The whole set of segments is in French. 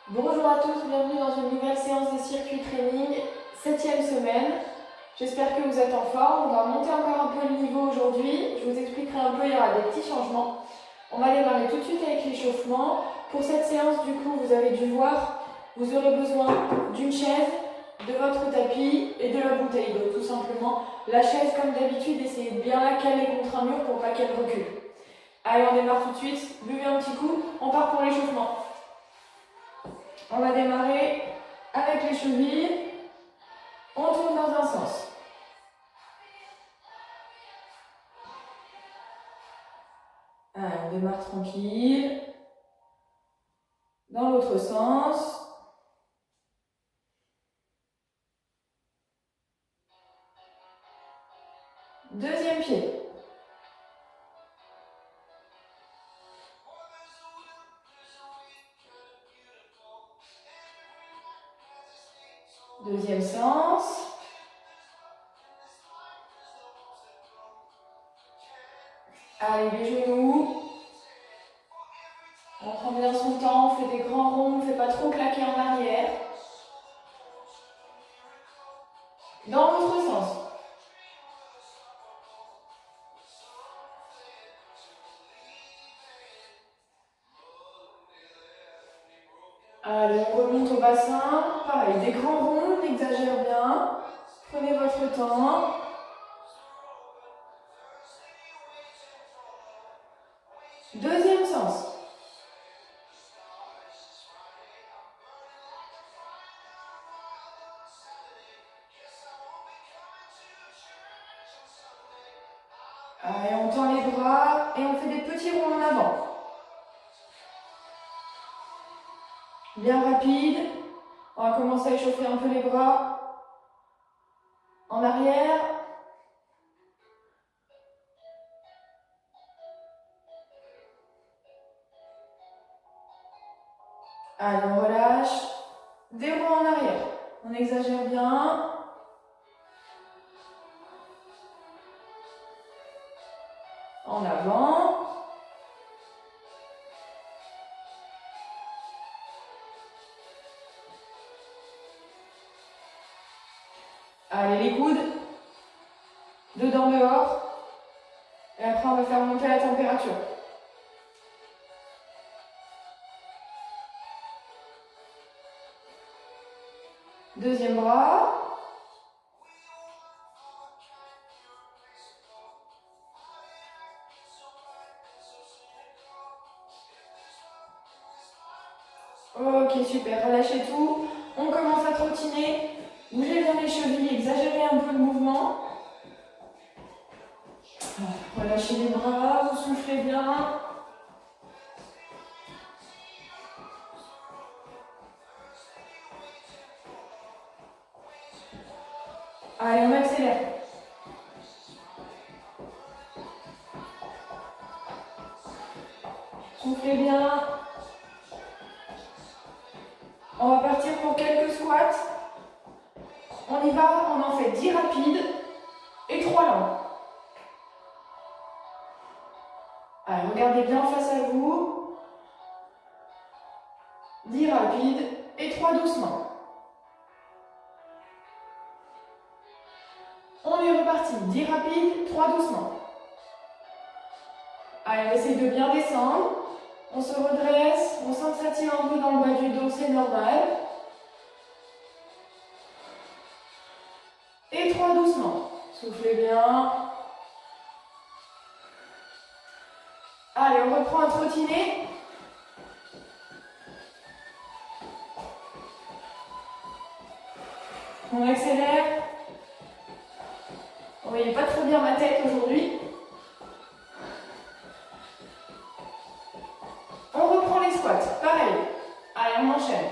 Bonjour à tous, bienvenue dans une nouvelle séance de circuit training, 7e semaine. J'espère que vous êtes en forme. On va monter encore un peu le niveau aujourd'hui. Je vous expliquerai un peu, il y aura des petits changements. On va démarrer tout de suite avec l'échauffement. Pour cette séance, du coup, vous avez dû voir, vous aurez besoin d'une chaise, de votre tapis et de la bouteille d'eau, tout simplement. La chaise, comme d'habitude, essayez de bien la caler contre un mur pour pas qu'elle recule. Allez, on démarre tout de suite. Buvez un petit coup, on part pour l'échauffement. On va démarrer avec les chevilles. On tourne dans un sens. Allez, on démarre tranquille. Dans l'autre sens. Deuxième pied. Deuxième sens. Allez, les genoux. On prend bien son temps, on fait des grands ronds, on ne fait pas trop claquer en arrière. Dans l'autre sens. Allez, on remonte au bassin. Pareil, des grands ronds, on exagère bien. Prenez votre temps. Deuxième sens. Allez, on tend les bras et on fait des petits ronds en avant. Bien rapide. On va commencer à échauffer un peu les bras en arrière. Allez, on relâche. Des ronds en arrière. On exagère bien. En avant. Allez, les coudes. Dedans, dehors. Et après, on va faire monter la température. Deuxième bras. Ok, super. Relâchez tout. On commence à trottiner. Bougez bien les chevilles. Exagérez un peu le mouvement. Relâchez les bras. Vous soufflez bien. Allez, on accélère. Soufflez bien. On va partir pour quelques squats. On y va, on en fait 10 rapides et 3 lents. Allez, regardez bien face à vous. 10 rapides et 3 doucement. On est reparti. 10 rapides, 3 doucement. Allez, on essaye de bien descendre. On se redresse, on sent que ça tire un peu dans le bas du dos, c'est normal. Et 3 doucement. Soufflez bien. Allez, on reprend à trottiner. On accélère. Vous voyez pas très bien ma tête aujourd'hui. On reprend les squats, pareil. Allez, on enchaîne.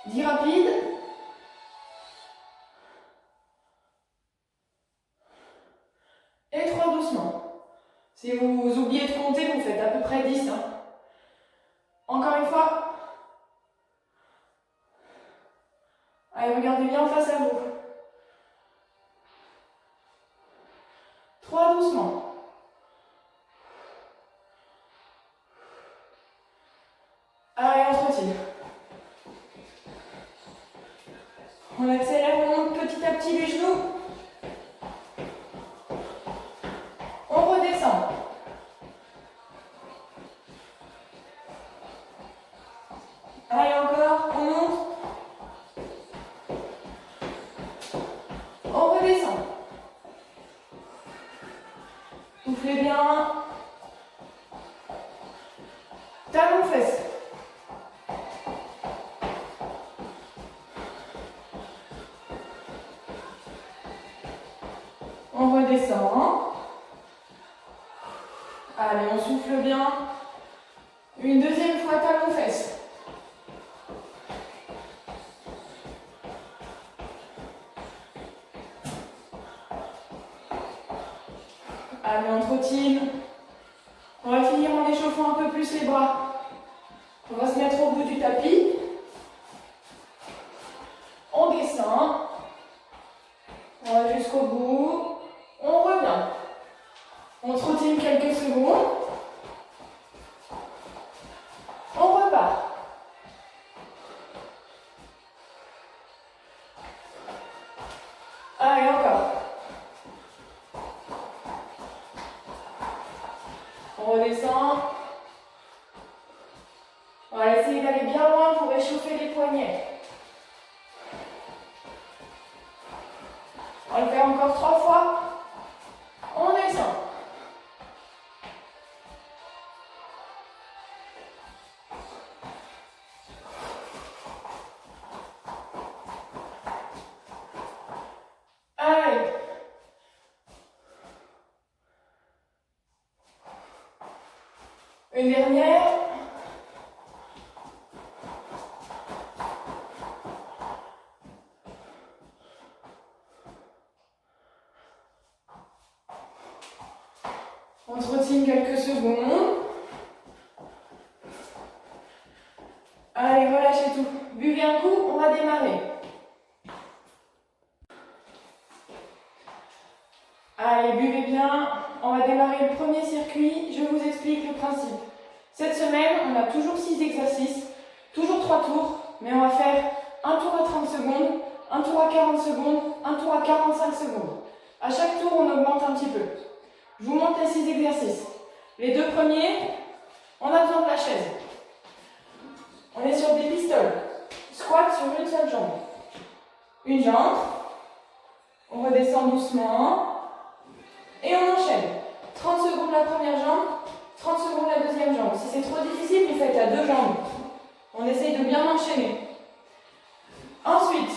10 rapides. Et 3 doucement. Si vous oubliez de compter, vous faites à peu près 10. Encore une fois. Allez, regardez bien face à vous. 3 doucement. Allez, on trottine. On accélère, on monte petit à petit les genoux. On redescend. Allez, encore, on monte. On redescend. Soufflez bien. Talons fesses. On redescend. Allez, on souffle bien. Une deuxième fois, talons fesses. Allez, on trottine. On va finir en échauffant un peu plus les bras. On va se mettre au bout du tapis. On descend. On va jusqu'au bout. On revient. On trottine quelques secondes. On repart. Allez, encore. On redescend. On va essayer d'aller bien loin pour échauffer les poignets. On va le faire encore 3 fois. On descend. Allez. Une dernière. On trottine quelques secondes. Allez, relâchez tout. Buvez un coup, on va démarrer. Allez, buvez bien. On va démarrer le premier circuit. Je vous explique le principe. Cette semaine, on a toujours 6 exercices, toujours 3 tours, mais on va faire un tour à 30 secondes, un tour à 40 secondes, un tour à 45 secondes. À chaque tour, on augmente un petit peu. Je vous montre les 6 exercices. Les 2 premiers, on a besoin de la chaise. On est sur des pistoles. Squat sur une seule jambe. Une jambe. On redescend doucement. Et on enchaîne. 30 secondes la première jambe, 30 secondes la deuxième jambe. Si c'est trop difficile, vous faites à 2 jambes. On essaye de bien enchaîner. Ensuite,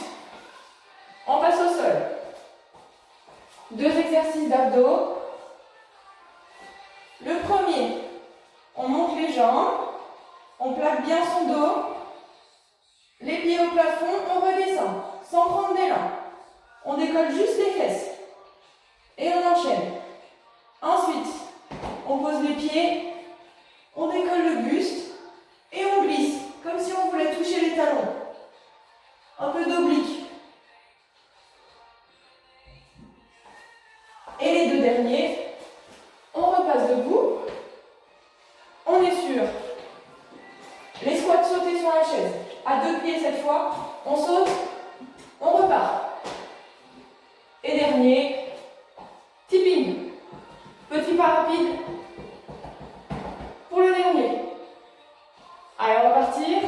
on passe au sol. 2 exercices d'abdos. Le premier, on monte les jambes, on plaque bien son dos, les pieds au plafond, on redescend, sans prendre d'élan. On décolle juste les fesses. Et on enchaîne. Ensuite, on pose les pieds, on décolle le buste et on glisse, comme si on voulait toucher les talons. Un peu d'oblique. Et les 2 derniers, on repasse debout. On est sur les squats sautés sur la chaise. À 2 pieds cette fois, on saute, on repart. Et dernier, tipping. Petit pas rapide pour le dernier. Allez, on va partir.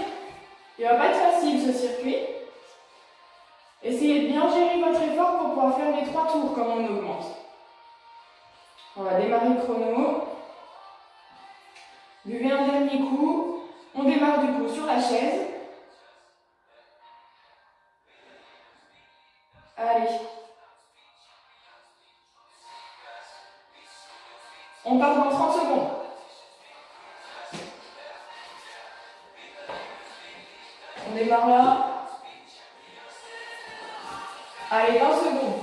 Il ne va pas être facile ce circuit. Essayez de bien gérer votre effort pour pouvoir faire les 3 tours comme on augmente. On va démarrer le chrono. Buvez un dernier coup. On démarre du coup sur la chaise. Allez. On part dans 30 secondes. On démarre là. Allez, 20 secondes.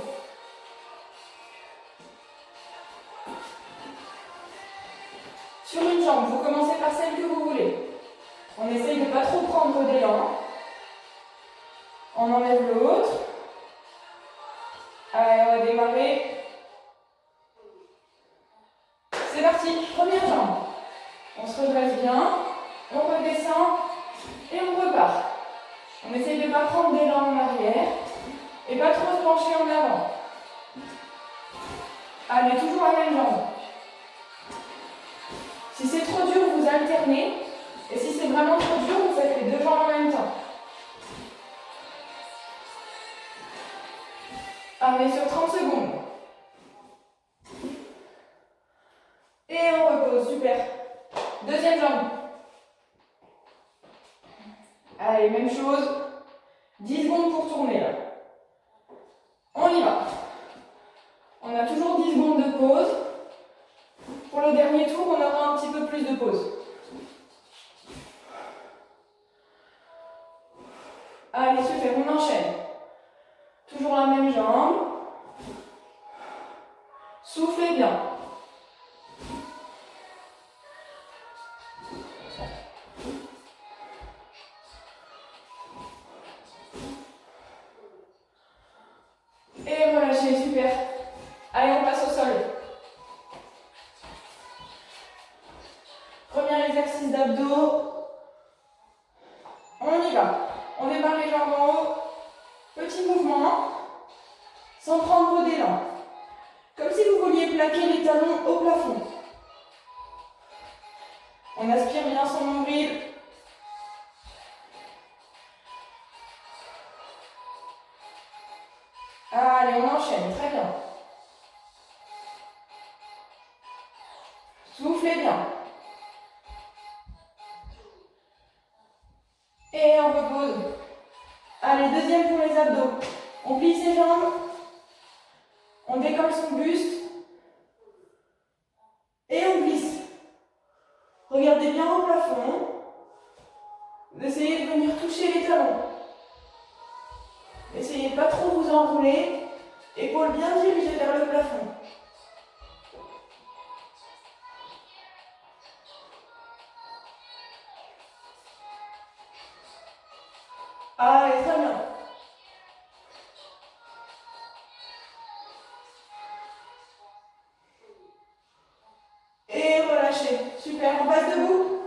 Sur une jambe, vous commencez par celle que vous voulez. On essaye de ne pas trop prendre d'élan. On enlève l'autre. Allez, on va démarrer. C'est parti, première jambe. On se redresse bien. On redescend. Et on repart. On essaye de ne pas prendre d'élan en arrière et pas trop se pencher en avant. Allez, toujours la même jambe. Si c'est trop dur, vous alternez. Et si c'est vraiment trop dur, vous faites les deux jambes en même temps. Allez, sur 30 secondes. Et on repose, super. Deuxième jambe. Allez, même chose. 10 secondes pour tourner là. On y va. On a toujours 10 secondes de pause. Pour le dernier tour, on aura un petit peu plus de pause. Allez, super, on enchaîne. Toujours la même jambe. Soufflez bien. Et relâchez, super. Allez, on passe au sol. Premier exercice d'abdos. On y va. On démarre les jambes en haut. Petit mouvement. Sans prendre d'élan. Comme si vous vouliez plaquer les talons au plafond. On aspire bien son nombril. Allez, on enchaîne, très bien. Soufflez bien. Et on repose. Allez, deuxième pour les abdos. On plie ses jambes. On décolle son buste. Et on glisse. Regardez bien au plafond. Vous essayez de venir toucher les talons. Essayez de ne pas trop vous enrouler. Épaules bien dirigées vers le plafond. Allez, très bien. Et relâchez. Super, on passe debout.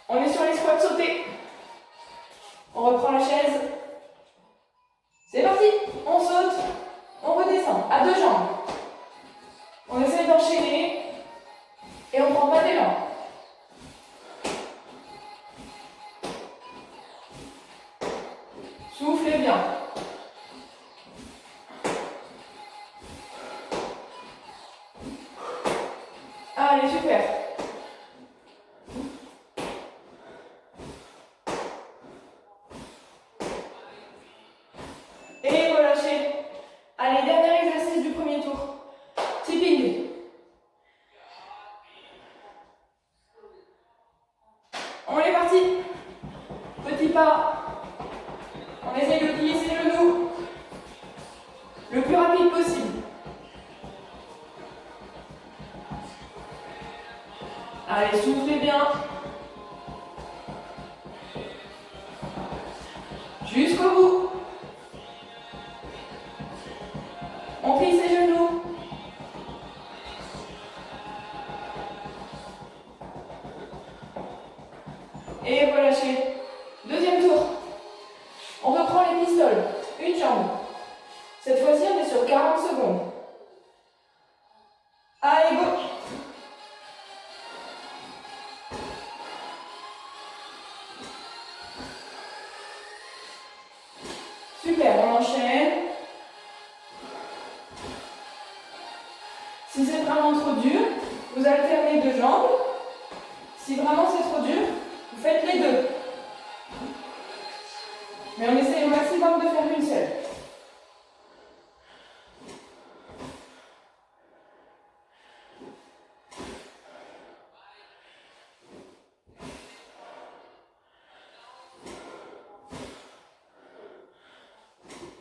On est sur les squats sautés. On reprend la chaise. C'est parti. On saute. On redescend. À deux jambes. On essaie d'enchaîner. Et on ne prend pas d'élan. Soufflez bien. Allez, super. Et relâchez. Allez, dernier exercice du premier tour. Tipping. On est parti. Petit pas. On essaye de plier ses genoux le plus rapide possible. Allez, soufflez bien. Jusqu'au bout. On plie ses genoux. Et relâchez. Deuxième tour. On reprend les pistoles. Une jambe. Cette fois-ci, on est sur 40 secondes. Allez, go. Super, on enchaîne. Si c'est vraiment trop dur, vous alternez deux jambes. Si vraiment c'est trop dur, vous faites les deux. Mais on essaye au maximum de faire une seule.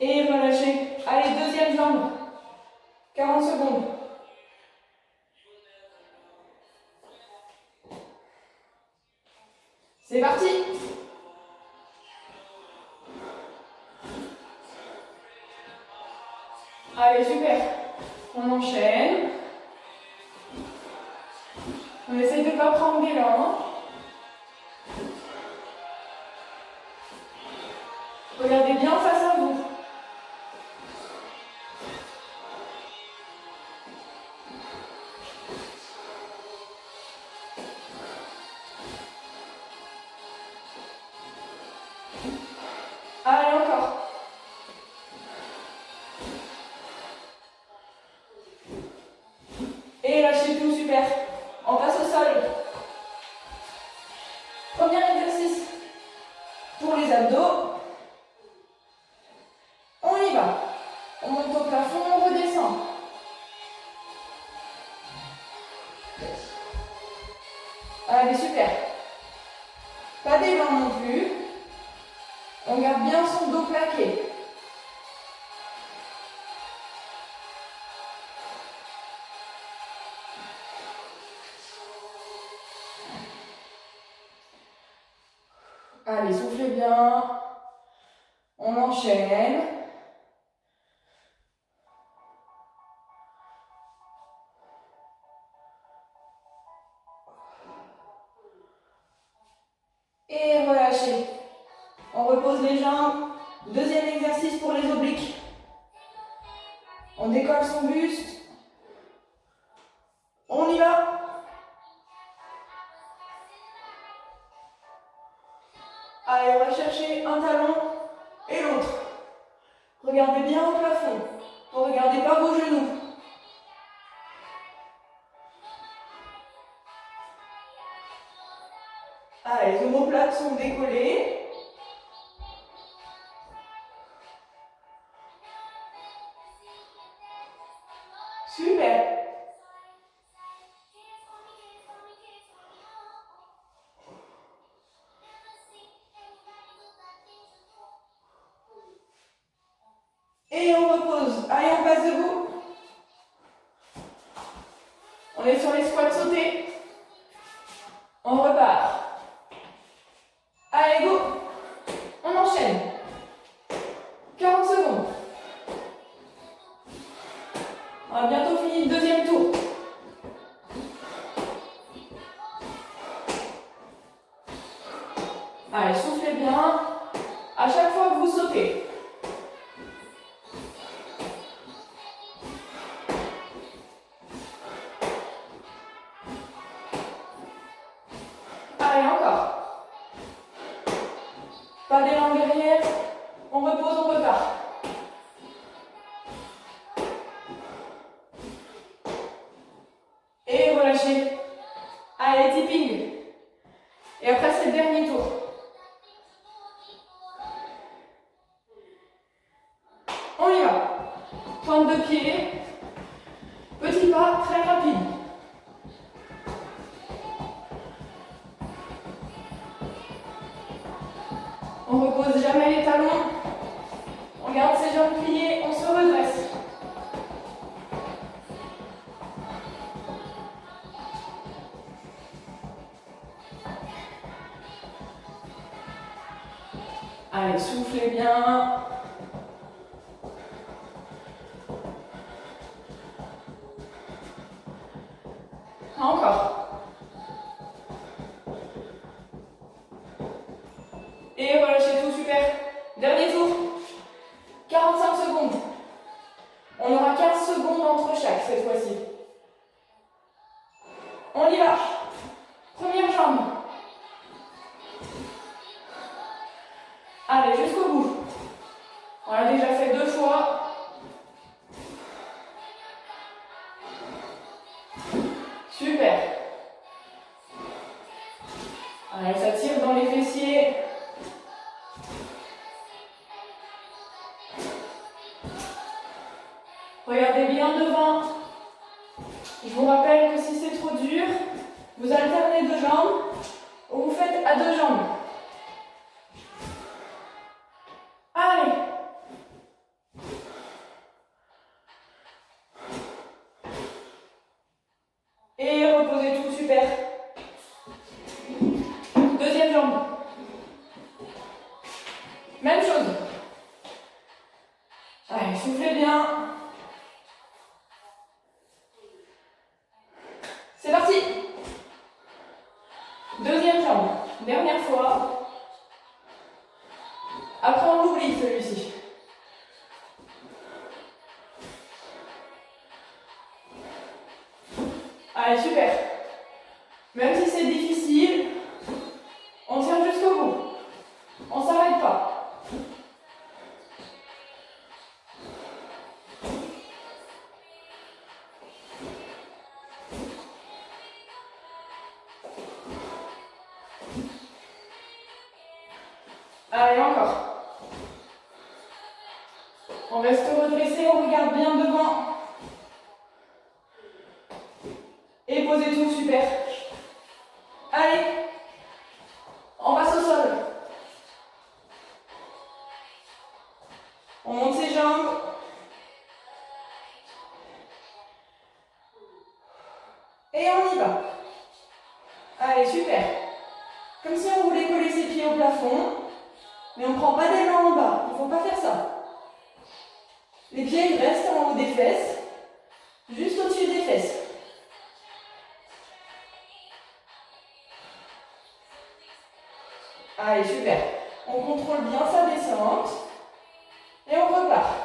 Et relâchez. Allez, deuxième jambe. 40 secondes. C'est parti. Allez, super. On enchaîne. On essaye de ne pas prendre d'élan. abdos. On y va. On monte au plafond, on redescend. Allez, super. Pas d'élan non plus. On garde bien son dos plaqué. Allez, soufflez bien. On enchaîne. Et relâchez. On repose les jambes. Deuxième exercice pour les obliques. On décolle son buste. On y va. Allez, on va chercher un talon et l'autre. Regardez bien au plafond. Ne regardez pas vos genoux. Allez, les omoplates sont décollées. Super. Et on repose. Allez, on passe debout. On est sur les squats sautés. On repart. Allez, go. On enchaîne. 40 secondes. On a bientôt fini le deuxième tour. Allez, soufflez bien. À chaque fois que vous sautez. Allez, encore. Pas d'élan derrière. On repose, on repart. Et relâchez. Allez, tipping. Et après, c'est le dernier tour. On y va. Pointe de pied. Petit pas très rapide. On repose jamais les talons. On garde ses jambes pliées, on se redresse. Allez, soufflez bien. Encore. Et relâchez tout, super. Dernier tour. 45 secondes. On aura 15 secondes entre chaque cette fois-ci. On y va. Première jambe. Allez, jusqu'au bout. On l'a déjà fait 2 fois. Super. Allez, ça tire dans les fessiers. Regardez bien devant. Je vous rappelle que si c'est trop dur, vous alternez 2 jambes ou vous faites à 2 jambes. Allez. Et reposez tout, super. Deuxième jambe. Même chose. Allez, soufflez bien. C'est parti. Deuxième jambe. Dernière fois. Après, on l'oublie celui-ci. Allez, super. Même si c'est difficile, on tient jusqu'au bout. On ne s'arrête pas. Allez, encore. On reste redressé, on regarde bien devant. Et posez tout, super. Allez, on passe au sol. On monte ses jambes. Et on y va. Allez, super. Comme si on voulait coller ses pieds au plafond, mais on ne prend pas d'élan en bas. Il ne faut pas faire ça. Les pieds ils restent en haut des fesses, juste au-dessus des fesses. Allez, super. On contrôle bien sa descente. Et on repart.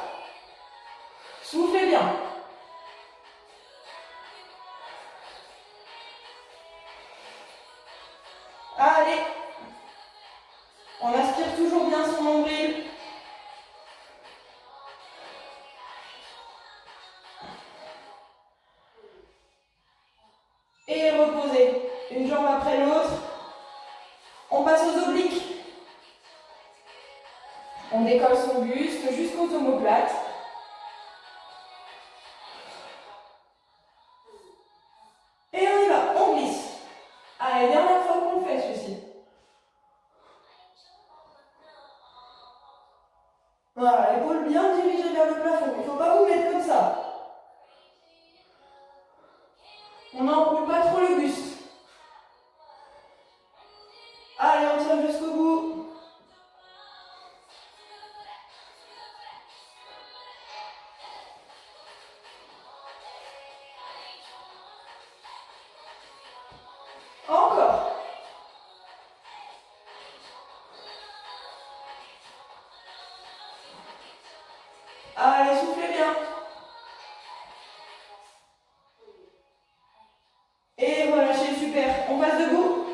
Soufflez bien. Allez. On aspire toujours bien son nombril. Et reposez. Une jambe après l'autre. On passe aux obliques. On décolle son buste jusqu'aux omoplates. Et on y va, on glisse. Allez, dernière fois qu'on le fait celui-ci. Voilà, l'épaule bien dirigée vers le plafond. Il ne faut pas vous mettre comme ça. On n'enroule pas trop le buste. Allez, on tire jusqu'au bout. Encore. Allez, soufflez bien. Et relâchez, super. On passe debout.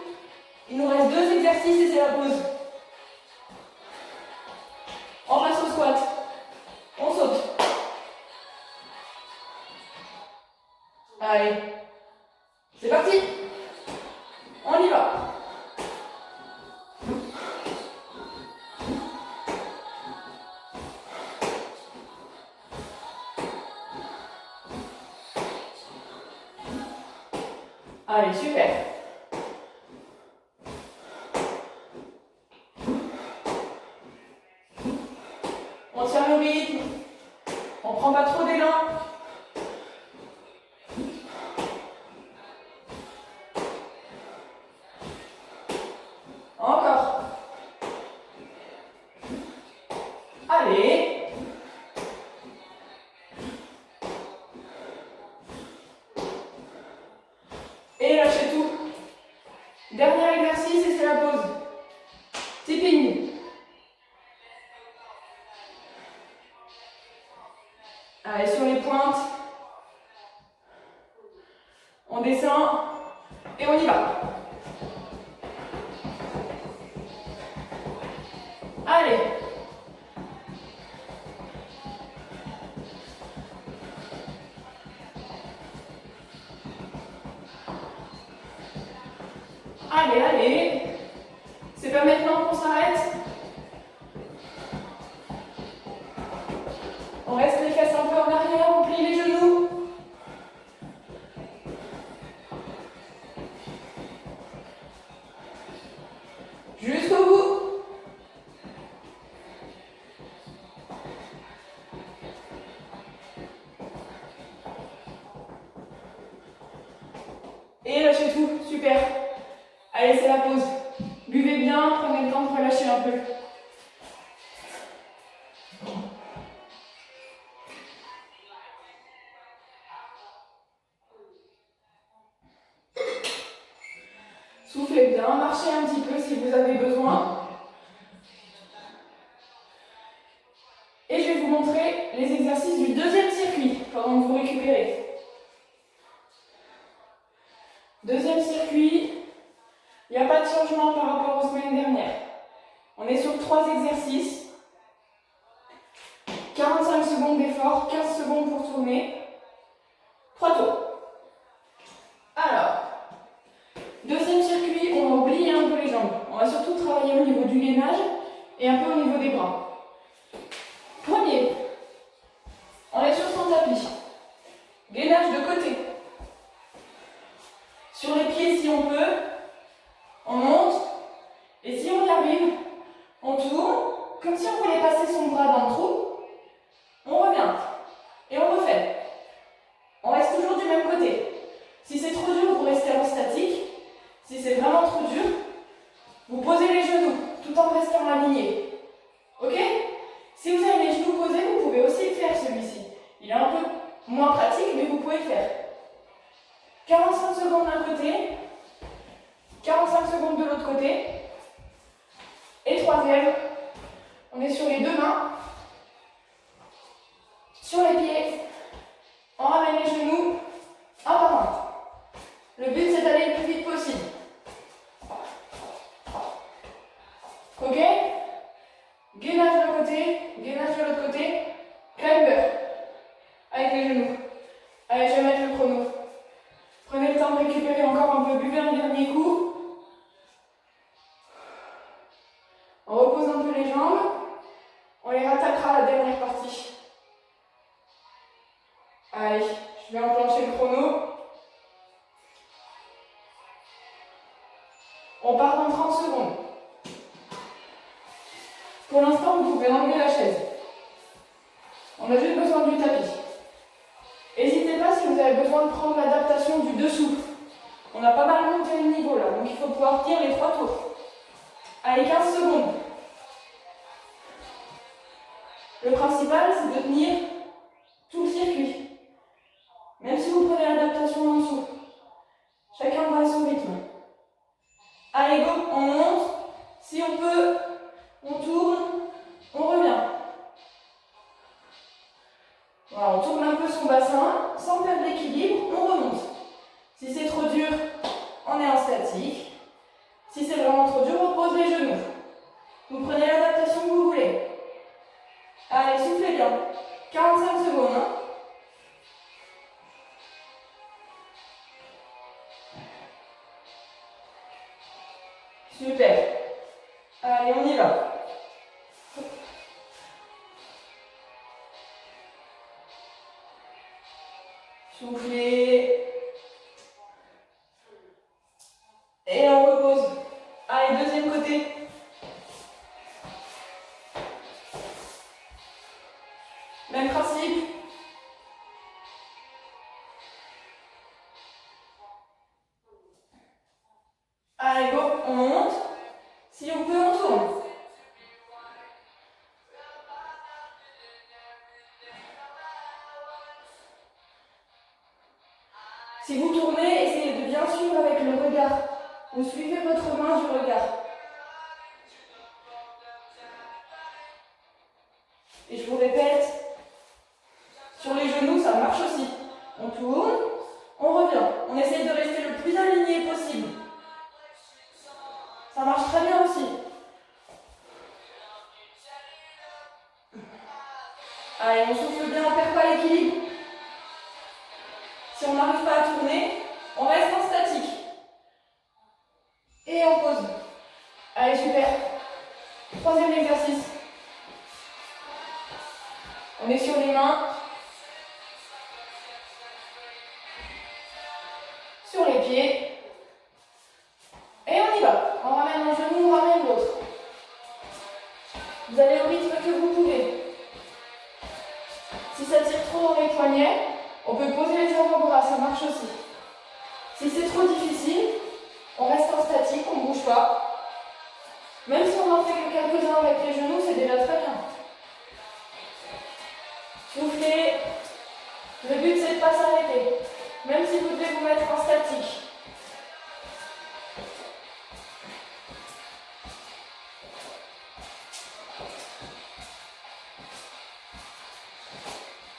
Il nous reste 2 exercices et c'est la pause. On passe au squat. On saute. Allez. C'est parti. On y va. Allez, super. On tient le rythme. On ne prend pas trop d'élan. Encore. Allez. Et lâchez tout. Dernier exercice et c'est la pause. Tipping. Allez, sur les pointes. On descend et on y va. Allez. Allez, allez. C'est pas maintenant qu'on s'arrête. On reste les fesses un peu en arrière, on plie les genoux. Jusqu'au bout. Et lâchez tout, super. Allez, c'est la pause. Buvez bien, prenez le temps de relâcher un peu. Soufflez bien, marchez un petit peu si vous avez besoin. Et je vais vous montrer les exercices du deuxième circuit pendant que vous récupérez. Deuxième circuit, il n'y a pas de changement par rapport aux semaines dernières. On est sur 3 exercices. 45 secondes d'effort, 15 secondes pour tourner. 3 tours. Alors, deuxième circuit, on va oublier un peu les jambes. On va surtout travailler au niveau du gainage et un peu au niveau des bras. Premier, on est sur son tapis. Gainage de côté. Sur les pieds si on peut, on monte, et si on y arrive, on tourne, comme si on voulait passer son bras dans le trou, on revient, et on refait. On reste toujours du même côté. Si c'est trop dur, vous restez en statique. Si c'est vraiment trop dur, vous posez les genoux, tout en restant aligné. Ok? Si vous avez les genoux posés, vous pouvez aussi le faire celui-ci. Il est un peu moins pratique, mais vous pouvez le faire. 45 secondes d'un côté, 45 secondes de l'autre côté. Et troisième, on est sur les deux mains, sur les pieds. On ramène les genoux un par un. Le but, c'est d'aller le plus vite possible. Ok? Gainage d'un côté, gainage de l'autre côté. Climber. Avec les genoux. Allez, je vais mettre le chrono. Prenez le temps de récupérer encore un peu. Buvez un dernier coup. On repose un peu les jambes. On les rattaquera à la dernière partie. Allez, je vais enclencher le chrono. On part dans 30 secondes. Pour l'instant, vous pouvez enlever la chaise. On a juste besoin du tapis. N'hésitez pas si vous avez besoin de prendre l'adaptation du dessous. On a pas mal monté le niveau là, donc il faut pouvoir tenir les 3 tours. Allez, 15 secondes. Le principal, c'est de tenir tout le circuit. Même si vous prenez l'adaptation en dessous. Chacun va à son rythme. Allez, go, on monte. Si on peut, on tourne, on revient. Voilà, on tourne un peu son bassin, sans perdre l'équilibre, on remonte. Si c'est trop dur, on est en statique. Si c'est vraiment trop dur, on pose les genoux. Vous prenez l'adaptation que vous voulez. Allez, soufflez bien. 45 secondes. Hein. Super. Allez, on y va. Soufflez. Et on repose. Allez, deuxième côté. Même principe. Allez, go, on monte. Si on peut, on tourne. Si vous tournez, essayez de bien suivre avec le regard. Vous suivez votre main du regard. Et je vous répète, sur les genoux, ça marche aussi. On tourne, on revient. On essaye de rester le plus aligné possible. Ça marche très bien aussi. Allez, on souffle bien, on ne perd pas l'équilibre. Si on n'arrive pas à tourner, on reste en statique. Et on pose. Allez, super. Troisième exercice. On est sur les mains. Sur les pieds. Et on y va. On ramène un genou, on ramène l'autre. Vous allez au rythme que vous pouvez. Si ça tire trop dans les poignets, on peut poser les avant-bras, ça marche aussi. Si c'est trop difficile, on reste en statique, on ne bouge pas. Même si on en fait que quelques-uns avec les genoux, c'est déjà très bien. Soufflez. Le but, c'est de ne pas s'arrêter. Même si vous devez vous mettre en statique.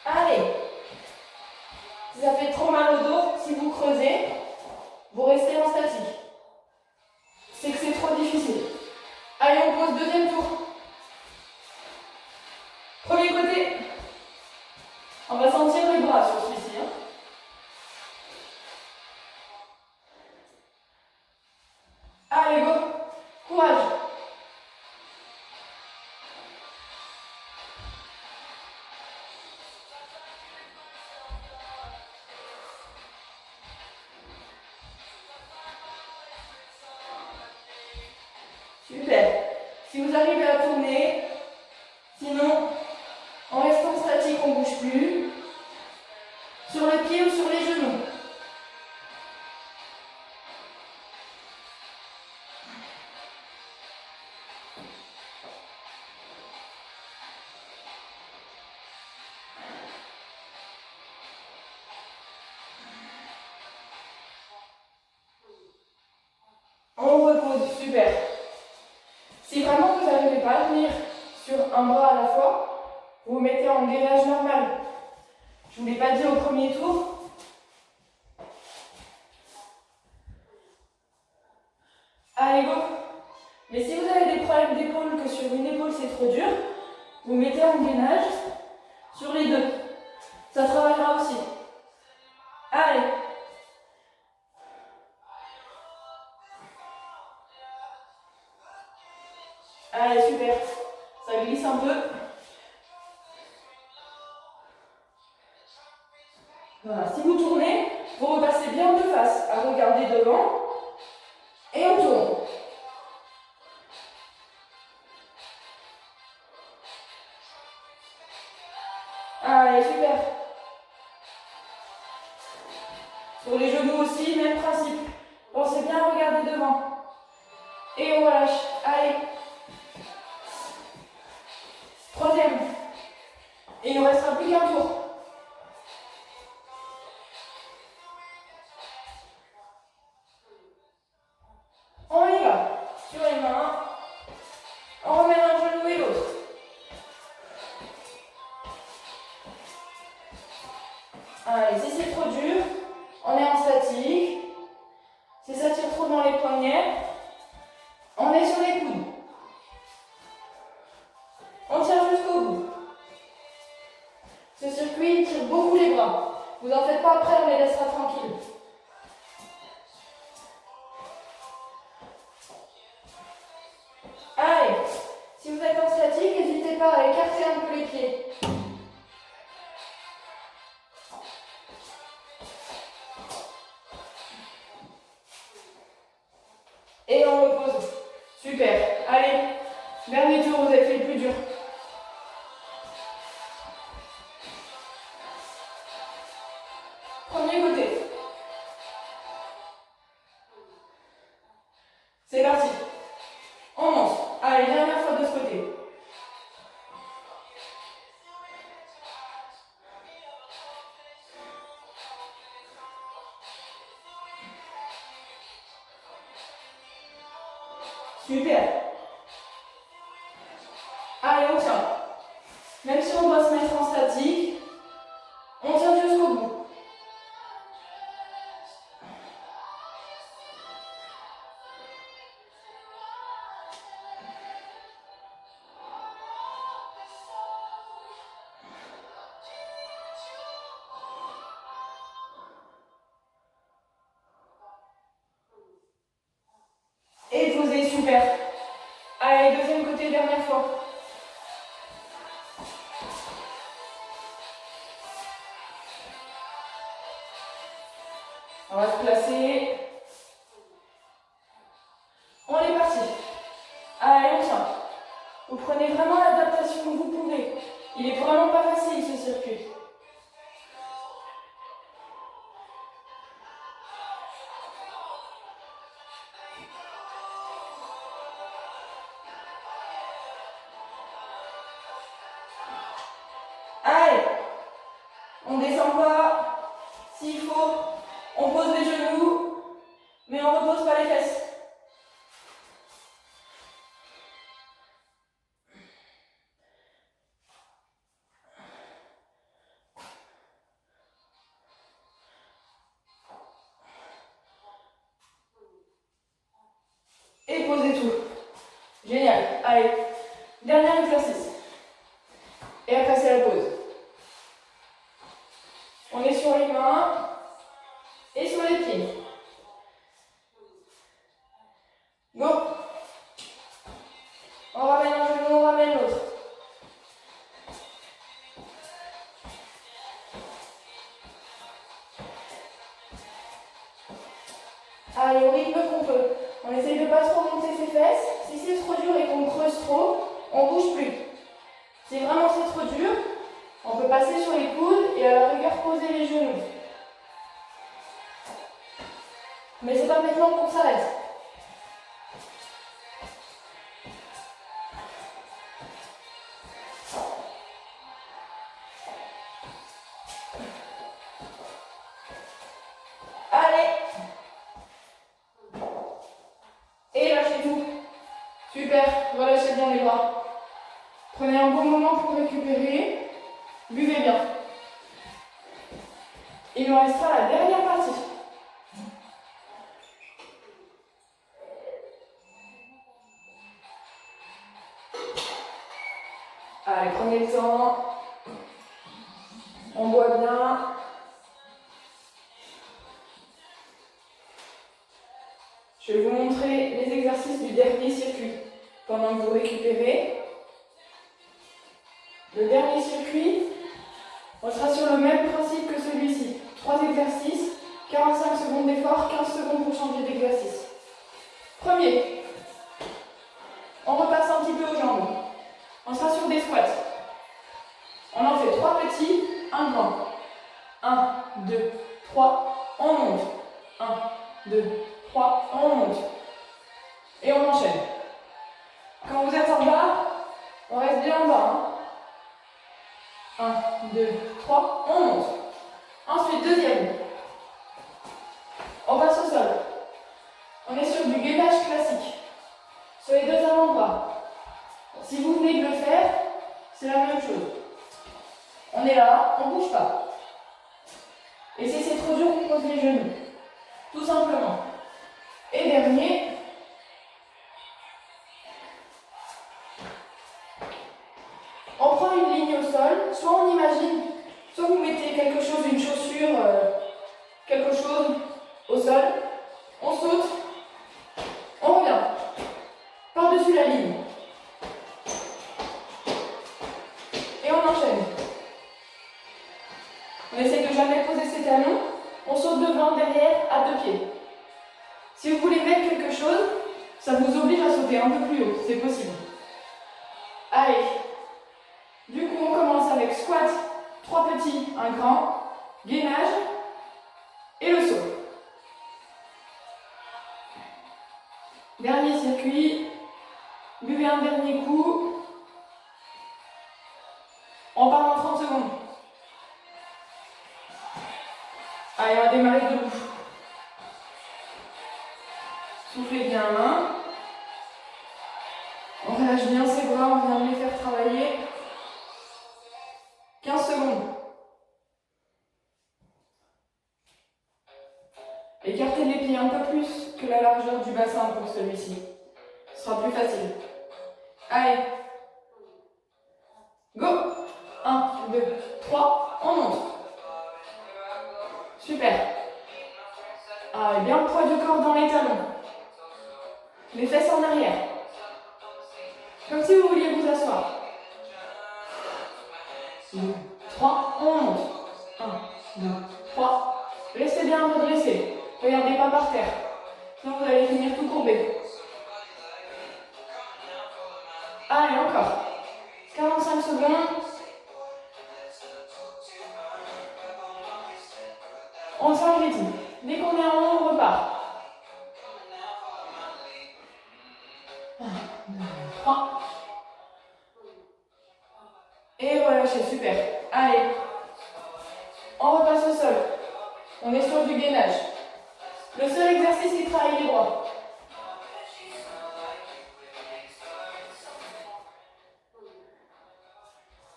Allez. Si ça fait trop mal au dos, si vous creusez, vous restez en statique. C'est que c'est trop difficile. Allez, on pose deuxième tour. Premier côté. On va sentir les bras sur celui-ci. Hein. Allez, go. Courage. Super. Si vous arrivez à tourner, sinon, en restant statique, on ne bouge plus. Sur le pied ou sur les genoux. On repose, super. Si vraiment vous n'arrivez pas à tenir sur un bras à la fois, vous vous mettez en gainage normal. Je ne vous l'ai pas dit au premier tour. Allez, go. Mais si vous avez des problèmes d'épaule, que sur une épaule c'est trop dur, vous mettez en gainage sur les deux. Ça travaillera aussi. Allez. Allez, super. Ça glisse un peu. Voilà. Si vous tournez, vous repassez bien de face à regarder devant. Et on tourne. Allez, super. Sur les genoux aussi, même principe. Pensez bien à regarder devant. Et on relâche. Allez. Troisième. Et il ne restera plus qu'un tour. On y va. Sur les mains. On remet un genou et l'autre. Allez, si c'est trop dur, on est en statique. Si ça tire trop dans les poignets, on est sur les coudes. On tire jusqu'au bout. Ce circuit tire beaucoup les bras. Vous en faites pas, après on les laissera tranquilles. Allez, si vous êtes en statique, n'hésitez pas à écarter un peu les pieds. Et on repose. Super. Allez, dernier tour, vous avez fait le plus dur. Premier côté. C'est parti. On monte. Allez, dernière fois de ce côté. Super. Allez, on tient. Même si on doit se mettre en statique, on tient jusqu'au bout. Et posez, super. Allez, deuxième côté, dernière fois. On va se placer. On est parti. Allez, on tient. Vous prenez vraiment l'adaptation que vous pouvez. Il est vraiment pas facile ce circuit. Allez, on descend pas. S'il faut, on pose les genoux, mais on ne repose pas les fesses. Et posez tout. Génial. Allez, dernier exercice. Et après, c'est la pause. On est sur les mains et sur les pieds. Go. On ramène un genou, on ramène l'autre. Allez, au rythme qu'on peut. On essaye de ne pas trop monter ses fesses. Si c'est trop passer sur les coudes et à la rigueur poser les genoux. Mais c'est pas maintenant qu'on s'arrête. Allez. Et lâchez tout. Super, relâchez bien les bras. Prenez un bon moment pour récupérer. Buvez bien. Il nous restera la dernière partie. Allez, prenez le temps. On boit bien. Je vais vous montrer les exercices du dernier circuit pendant que vous récupérez. Le dernier circuit, on sera sur le même principe que celui-ci. 3 exercices, 45 secondes d'effort, 15 secondes pour changer d'exercice. Premier, on repasse un petit peu aux jambes. On sera sur des squats. On en fait 3 petits, un grand. 1, 2, 3, on monte. 1, 2, 3, on monte. Et on enchaîne. Quand vous êtes en bas, on reste bien en bas. 1, 2, 3, on monte. Ensuite, deuxième. On passe au sol. On est sur du gainage classique. Sur les 2 avant-bras. Si vous venez de le faire, c'est la même chose. On est là, on ne bouge pas. Et si c'est trop dur, on pose les genoux. Tout simplement. Et dernier. On prend une ligne au sol, soit on imagine, soit vous mettez quelque chose, une chaussure, quelque chose au sol. On saute, on revient. Par-dessus la ligne. Et on enchaîne. On essaie de jamais poser ses talons. On saute devant, derrière, à 2 pieds. Si vous voulez mettre quelque chose, ça vous oblige à sauter un peu plus haut. C'est possible. Allez. Du coup, on commence avec squat, 3 petits, un grand, gainage et le saut. Dernier circuit. Buvez un dernier coup. On part en 30 secondes. Allez, on va démarrer debout. Soufflez bien. On relâche bien ses bras, on vient de les faire travailler. 15 secondes. Écartez les pieds un peu plus que la largeur du bassin pour celui-ci. Ce sera plus facile. Allez. Go. 1, 2, 3, on monte. Super. Allez, bien le poids du corps dans les talons. Les fesses en arrière. Comme si vous vouliez vous asseoir. 2, 3, on monte. 1, 2, 3. Restez bien redressé. Regardez pas par terre. Sinon vous allez finir tout courbé. Allez, encore. 45 secondes. On change le rythme. Dès qu'on est en haut, on repart. 1, 2, 3. Et relâchez, super. Allez. On repasse au sol. On est sur du gainage. Le seul exercice, c'est de travailler les bras.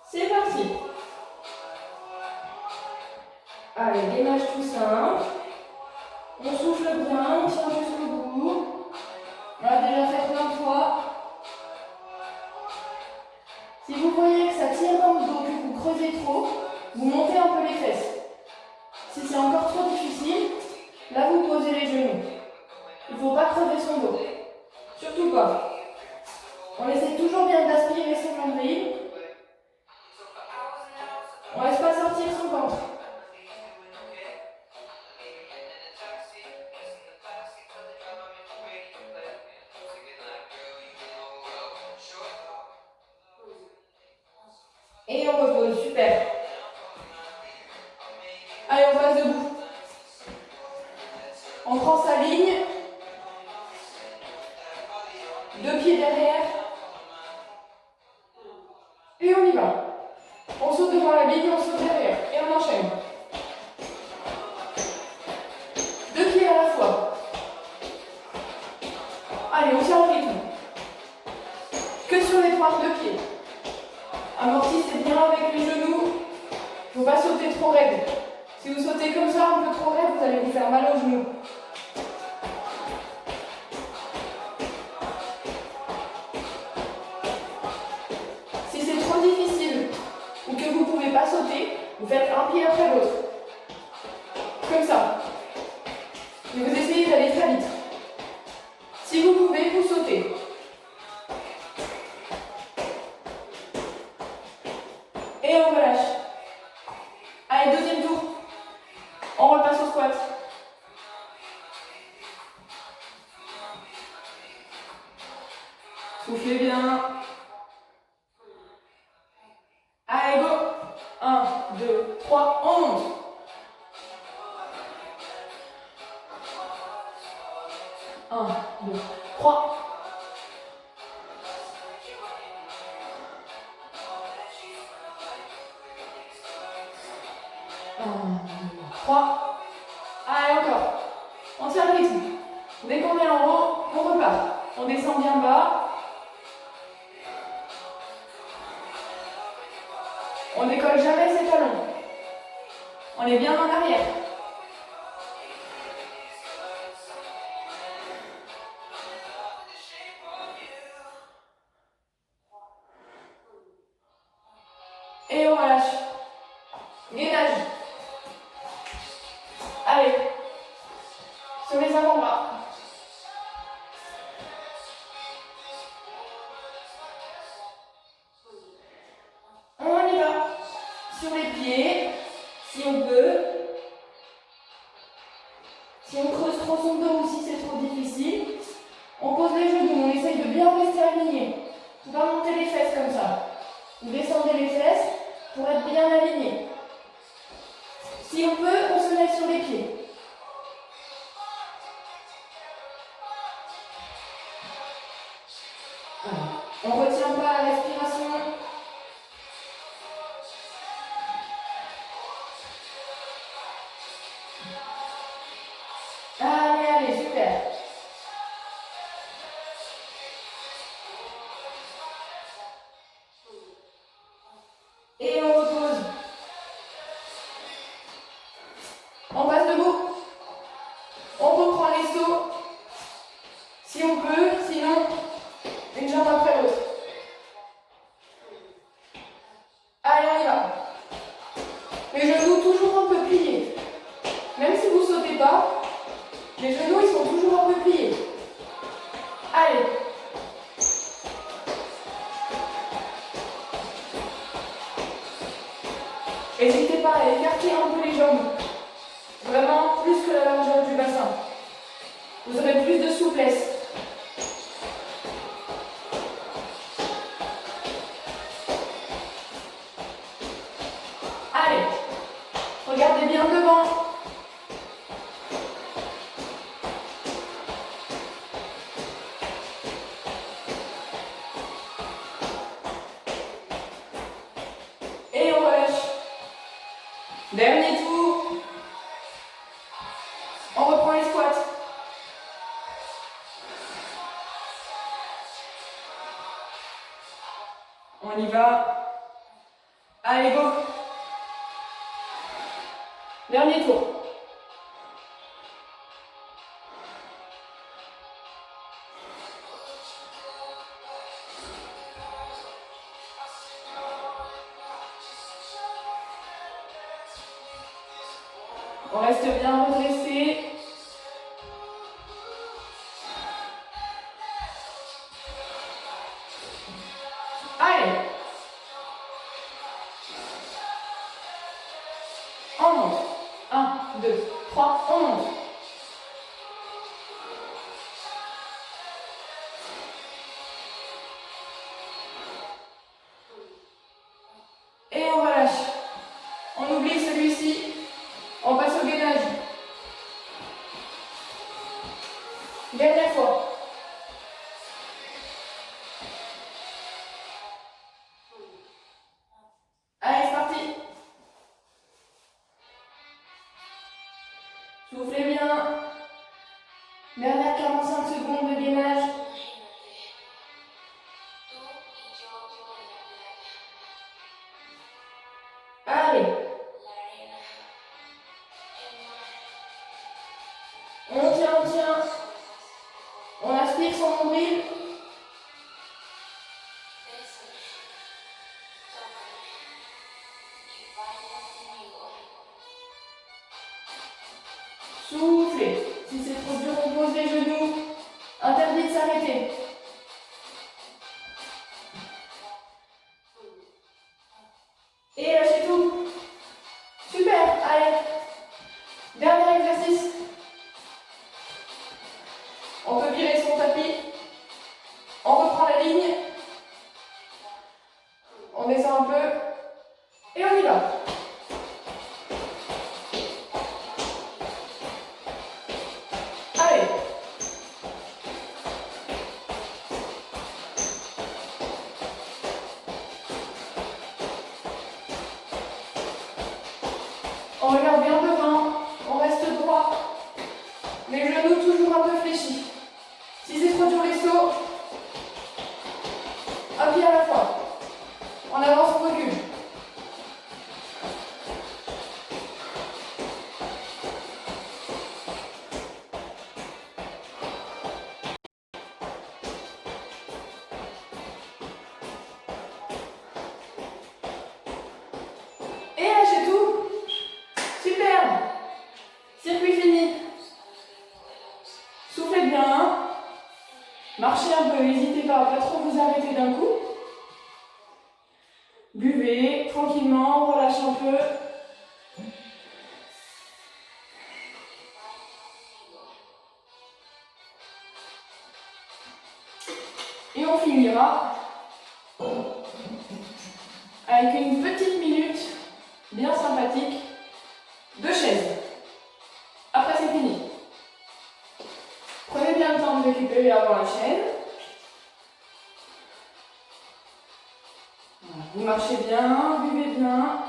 C'est parti. Allez, gainage tout simple. On souffle bien, on tient jusqu'au bout. On l'a déjà fait plein de fois. Si vous voyez que ça tire dans le dos, que vous creusez trop, vous montez un peu les fesses. Si c'est encore trop difficile, là vous posez les genoux. Il ne faut pas crever son dos. Surtout pas. On essaie toujours bien d'aspirer son nombril. On ne laisse pas sortir son ventre. Et on repose, super. 2 pieds derrière. Et on y va. On saute devant la ligne, on saute derrière. Et on enchaîne. 2 pieds à la fois. Allez, on tient le rythme. Que sur les pointes de pied. Amortissez bien avec les genoux. Il ne faut pas sauter trop raide. Si vous sautez comme ça un peu trop raide, vous allez vous faire mal aux genoux. Si c'est trop difficile ou que vous ne pouvez pas sauter, vous faites un pied après l'autre. Comme ça. Et vous essayez d'aller très vite. Si vous pouvez, vous sautez. Et on relâche. Allez, deuxième tour. On repasse au squat. Soufflez bien. Allez, go. 1, 2, 3, on monte. 1, 2, 3. 1, 2, 3. Allez, encore. On tient le rythme. Dès qu'on est en haut, on repart. On descend bien bas. On décolle jamais ses talons. On est bien en arrière. Et on relâche. Gainage. Allez. Sur les avant-bras. On y va. Sur les pieds, si on peut. Si on creuse trop son dos ou si c'est trop difficile, on pose les genoux, on essaye de bien rester aligné. On va monter les fesses comme ça. Vous descendez les fesses pour être bien aligné. Si on peut, on se met sur les pieds. On ne retient pas la respiration. Allez, allez, super. Et on repose. On passe debout. On reprend les sauts. Si on peut, sinon, une jambe après l'autre. Allez, on y va. Les genoux toujours un peu pliés. Même si vous ne sautez pas, les genoux ils sont toujours un peu pliés. Allez. N'hésitez pas à écarter un peu les jambes. Vraiment plus que la largeur du bassin. Vous aurez plus de souplesse. Allez. Regardez bien devant. Et on relâche. Dernier tour. On reprend les squats. On y va. Allez, go. Dernier tour. On reste bien redressé. Allez. On monte. 1, 2, 3, on monte. Et on relâche. On oublie celui-ci. On passe au gainage. Si c'est trop dur, on pose les genoux. Interdit de s'arrêter. Et lâchez tout. Super, allez. Dernier exercice. On peut virer son tapis. On reprend la ligne. On descend un peu. Et on y va. Allez. On regarde bien devant. On reste droit. Les genoux toujours un peu fléchis. Si c'est trop dur les sauts, un pied à la fois. On avance, on recule. Et lâchez tout. Super. Circuit fini. Soufflez bien. Marchez un peu, n'hésitez pas à pas trop vous arrêter d'un coup. Buvez tranquillement, relâchez un peu. Et on finira avec une petite minute bien sympathique de chaise. Après c'est fini. Prenez bien le temps de récupérer avant la chaîne. Voilà. Vous marchez bien, buvez bien.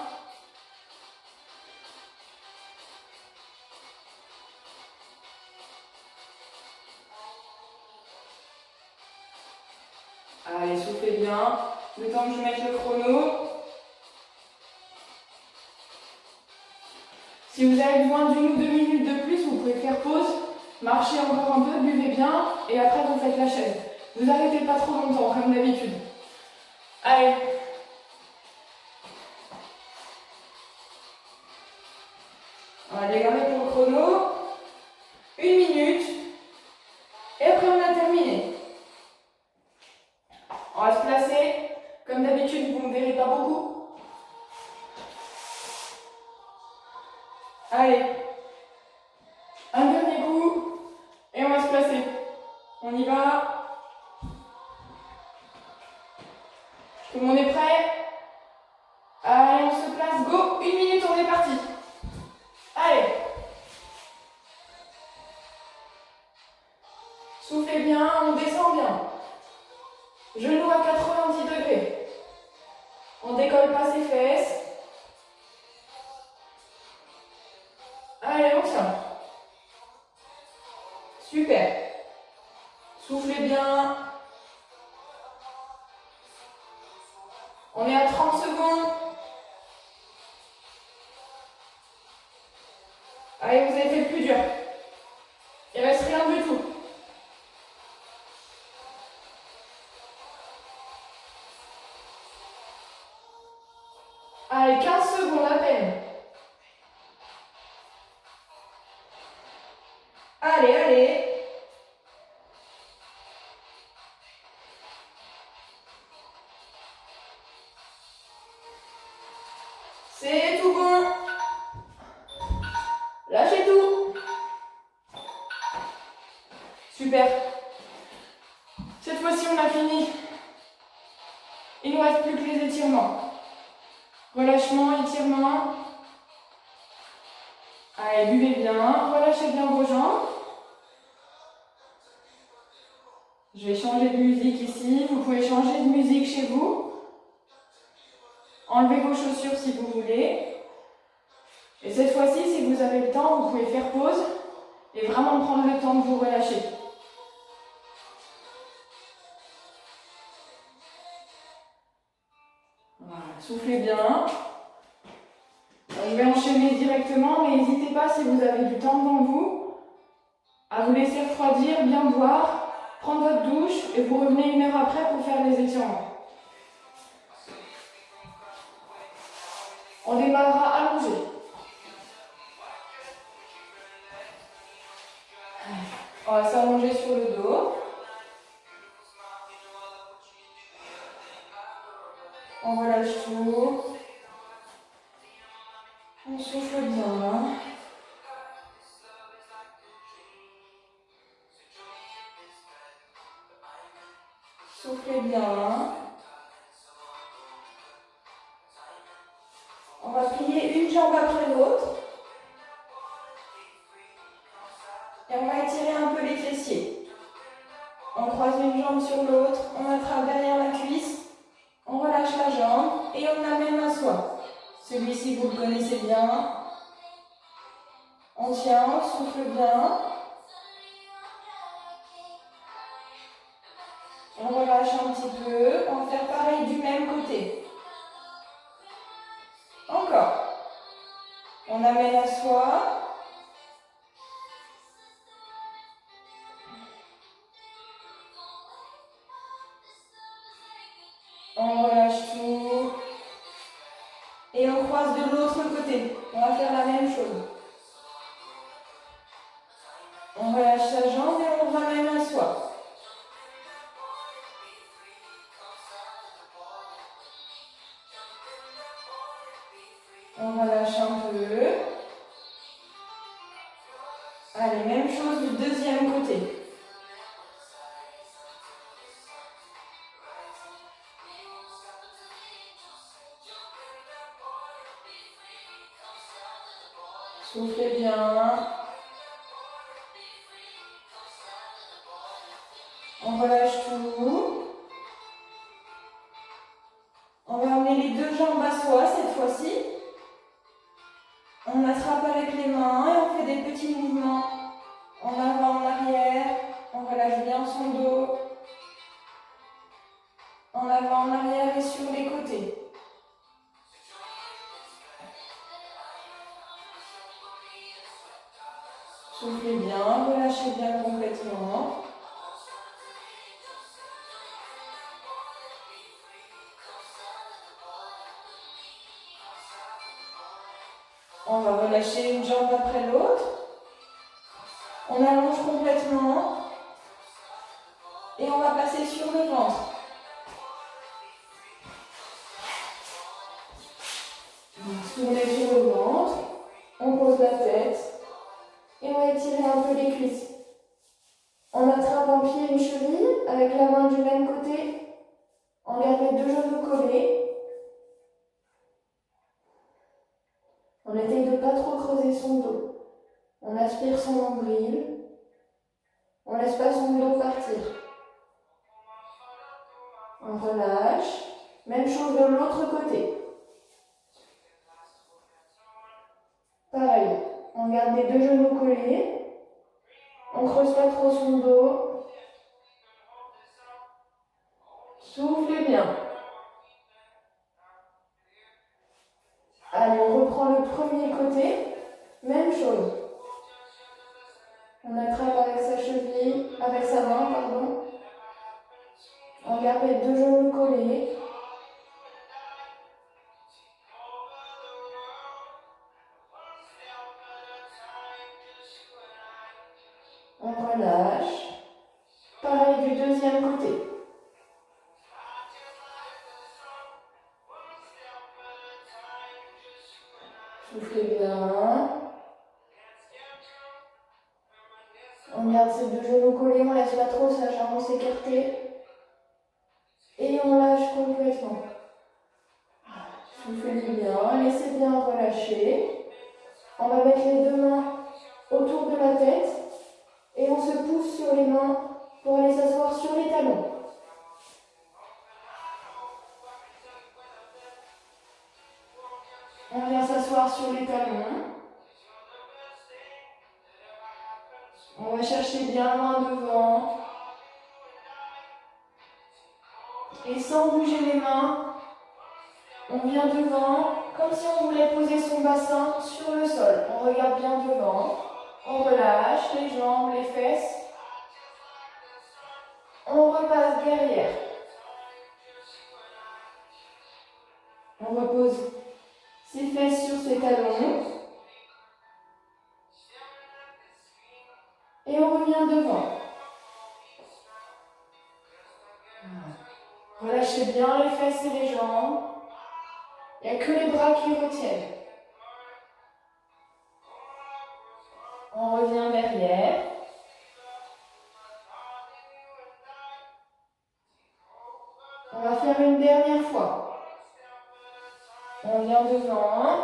Allez, soufflez bien. Le temps que je mette le chrono. Si vous avez besoin d'une ou deux minutes de plus, vous pouvez faire pause, marchez encore un peu, buvez bien, et après vous faites la chaise. Vous arrêtez pas trop longtemps, comme d'habitude. Allez. On va démarrer pour le chrono. Une minute. Et après on a terminé. On va se placer. Comme d'habitude, vous ne me verrez pas beaucoup. Allez. Un dernier coup. Et on va se placer. On y va. Tout le monde est prêt? Allez, on se place. Go. Une minute, on est parti. Allez. Soufflez bien, on descend bien. Genoux à 90 degrés. On décolle pas ses fesses. Allez, on tient. Super. Soufflez bien. On est à 30 secondes. Allez, vous avez fait le plus dur. Il ne reste rien du tout. Allez, 15 secondes à peine. Allez, allez. C'est tout bon. Lâchez tout. Super. Cette fois-ci, on a fini. Il ne nous reste plus que les étirements. Relâchement, étirement. Allez, buvez bien. Relâchez bien vos jambes. Je vais changer de musique ici. Vous pouvez changer de musique chez vous. Enlevez vos chaussures si vous voulez. Et cette fois-ci, si vous avez le temps, vous pouvez faire pause et vraiment prendre le temps de vous relâcher. Voilà, soufflez bien. Je vais enchaîner directement, mais n'hésitez pas, si vous avez du temps devant vous, à vous laisser refroidir, bien boire, prendre votre douche et vous revenez une heure après pour faire les étirements. On démarrera allongé. va s'allonger sur le dos. On relâche tout. On souffle bien. Soufflez bien. On va plier une jambe après l'autre. Et on va étirer un peu les fessiers. On croise une jambe sur l'autre, on attrape derrière la cuisse, on relâche la jambe et on l'amène à soi. Celui-ci, vous le connaissez bien. On tient, on souffle bien. On relâche un petit peu. On va faire pareil du même côté. Encore. On amène à soi. On relâche tout. Et on croise de l'autre côté. On va faire la même chose. On relâche sa jambe et on ramène à soi. On relâche un peu. Allez, même chose du deuxième côté. Soufflez bien. On relâche tout. On va amener les deux jambes à soi cette fois-ci. On attrape avec les mains et on fait des petits mouvements en avant, en arrière. On relâche bien son dos. En avant, en arrière et sur les côtés. Soufflez bien, relâchez bien complètement. On va relâcher une jambe après l'autre. On allonge complètement. Et on va passer sur le ventre. Tournez sur le ventre. On pose la tête. Et on va étirer un peu les cuisses. On attrape un pied et une cheville avec la main du même côté. On garde les deux genoux collés. On essaye de ne pas trop creuser son dos. On aspire son nombril. On ne laisse pas son dos partir. On relâche. Même chose de l'autre côté. Pareil. On garde les deux genoux collés. On ne creuse pas trop son dos. Soufflez bien. Allez, on reprend le premier côté. Même chose. On attrape avec sa cheville, avec sa main, pardon. On garde les deux genoux collés. On relâche. Pareil du deuxième côté. Soufflez bien. On garde ses deux genoux collés, on ne laisse pas trop sa jambe s'écarter. Et on lâche complètement. Soufflez bien, laissez bien relâcher. On va mettre les deux mains autour de la tête. Et on se pousse sur les mains pour aller s'asseoir sur les talons. On vient s'asseoir sur les talons. On va chercher bien loin devant. Et sans bouger les mains, on vient devant, comme si on voulait poser son bassin sur le sol. On regarde bien devant. On relâche les jambes, les fesses. On repasse derrière. On repose ses fesses sur ses talons. Et on revient devant. Relâchez bien les fesses et les jambes. Il n'y a que les bras qui retiennent. On revient derrière. On va faire une dernière fois. On vient devant.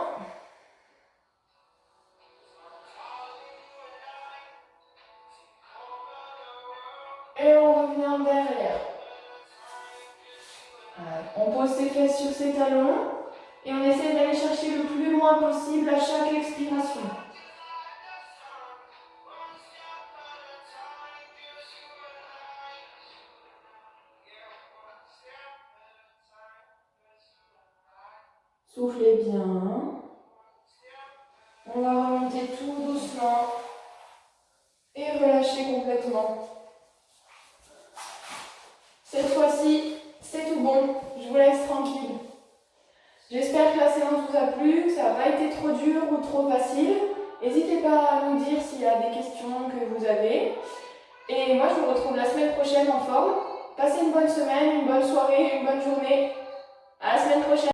Et on revient derrière. On pose ses fesses sur ses talons. Et on essaie d'aller chercher le plus loin possible à chaque expiration. Soufflez bien. On va remonter tout doucement. Et relâcher complètement. Cette fois-ci, c'est tout bon. Je vous laisse tranquille. J'espère que la séance vous a plu, que ça n'a pas été trop dur ou trop facile. N'hésitez pas à nous dire s'il y a des questions que vous avez. Et moi, je vous retrouve la semaine prochaine en forme. Passez une bonne semaine, une bonne soirée, une bonne journée.